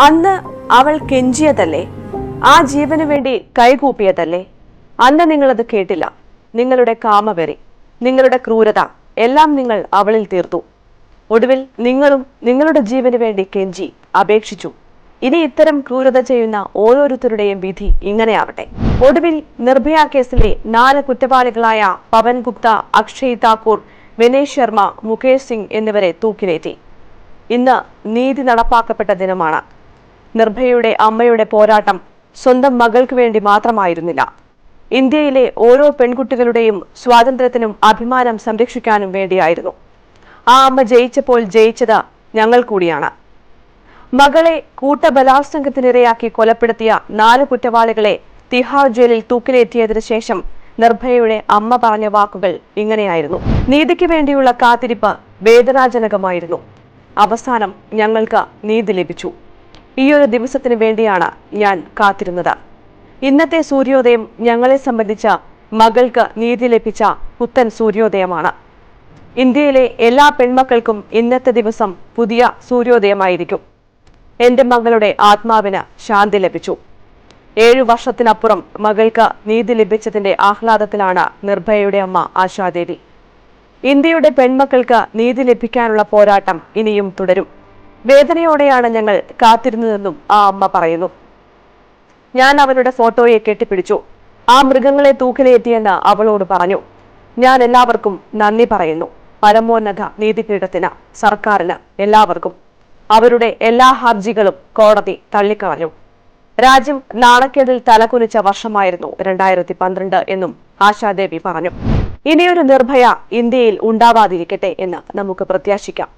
അന്ന് അവൾ കെഞ്ചിയതല്ലേ? ആ ജീവനു വേണ്ടി കൈകൂപ്പിയതല്ലേ? അന്ന് നിങ്ങളത് കേട്ടില്ല. നിങ്ങളുടെ കാമവെറി, നിങ്ങളുടെ ക്രൂരത എല്ലാം നിങ്ങൾ അവളിൽ തീർത്തു. ഒടുവിൽ നിങ്ങളും നിങ്ങളുടെ ജീവന് വേണ്ടി കെഞ്ചി അപേക്ഷിച്ചു. ഇനി ഇത്തരം ക്രൂരത ചെയ്യുന്ന ഓരോരുത്തരുടെയും വിധി ഇങ്ങനെയാവട്ടെ. ഒടുവിൽ നിർഭയ കേസിലെ 4 കുറ്റവാളികളായ പവൻ ഗുപ്ത, അക്ഷയ് താക്കൂർ, വിനയ് ശർമ്മ, മുകേഷ് സിംഗ് എന്നിവരെ തൂക്കിലേറ്റി. ഇന്ന് നീതി നടപ്പാക്കപ്പെട്ട ദിനമാണ്. നിർഭയയുടെ അമ്മയുടെ പോരാട്ടം സ്വന്തം മകൾക്ക് വേണ്ടി മാത്രമായിരുന്നില്ല. ഇന്ത്യയിലെ ഓരോ പെൺകുട്ടികളുടെയും സ്വാതന്ത്ര്യത്തിനും അഭിമാനം സംരക്ഷിക്കാനും വേണ്ടിയായിരുന്നു. ആ അമ്മ ജയിച്ചപ്പോൾ ജയിച്ചത് ഞങ്ങൾ കൂടിയാണ്. മകളെ കൂട്ടബലാത്സംഗത്തിനിരയാക്കി കൊലപ്പെടുത്തിയ 4 കുറ്റവാളികളെ തിഹാർ ജയിലിൽ തൂക്കിലേറ്റിയതിനു ശേഷം നിർഭയയുടെ അമ്മ പറഞ്ഞ വാക്കുകൾ ഇങ്ങനെയായിരുന്നു: നീതിക്ക് വേണ്ടിയുള്ള കാത്തിരിപ്പ് വേദനാജനകമായിരുന്നു. അവസാനം ഞങ്ങൾക്ക് നീതി ലഭിച്ചു. ഈയൊരു ദിവസത്തിന് വേണ്ടിയാണ് ഞാൻ കാത്തിരുന്നത്. ഇന്നത്തെ സൂര്യോദയം ഞങ്ങളെ സംബന്ധിച്ച മകൾക്ക് നീതി ലഭിച്ച പുത്തൻ സൂര്യോദയമാണ്. ഇന്ത്യയിലെ എല്ലാ പെൺമക്കൾക്കും ഇന്നത്തെ ദിവസം പുതിയ സൂര്യോദയമായിരിക്കും. എന്റെ മകളുടെ ആത്മാവിന് ശാന്തി ലഭിച്ചു. 7 വർഷത്തിനപ്പുറം മകൾക്ക് നീതി ലഭിച്ചതിന്റെ ആഹ്ലാദത്തിലാണ് നിർഭയയുടെ അമ്മ ആശാദേവി. ഇന്ത്യയുടെ പെൺമക്കൾക്ക് നീതി ലഭിക്കാനുള്ള പോരാട്ടം ഇനിയും തുടരും. വേദനയോടെയാണ് ഞങ്ങൾ കാത്തിരുന്നതെന്നും ആ അമ്മ പറയുന്നു. ഞാൻ അവരുടെ ഫോട്ടോയെ കെട്ടിപ്പിടിച്ചു. ആ മൃഗങ്ങളെ തൂക്കിലേറ്റിയെന്ന് അവളോട് പറഞ്ഞു. ഞാൻ എല്ലാവർക്കും നന്ദി പറയുന്നു. പരമോന്നത നീതിപീഠത്തിന്, സർക്കാരിന്, എല്ലാവർക്കും. അവരുടെ എല്ലാ ഹർജികളും കോടതി തള്ളിക്കളഞ്ഞു. രാജ്യം നാണക്കേടിൽ തലകുനിച്ച വർഷമായിരുന്നു 2012 എന്നും ആശാദേവി പറഞ്ഞു. ഇനിയൊരു നിർഭയ ഇന്ത്യയിൽ ഉണ്ടാവാതിരിക്കട്ടെ എന്ന് നമുക്ക് പ്രത്യാശിക്കാം.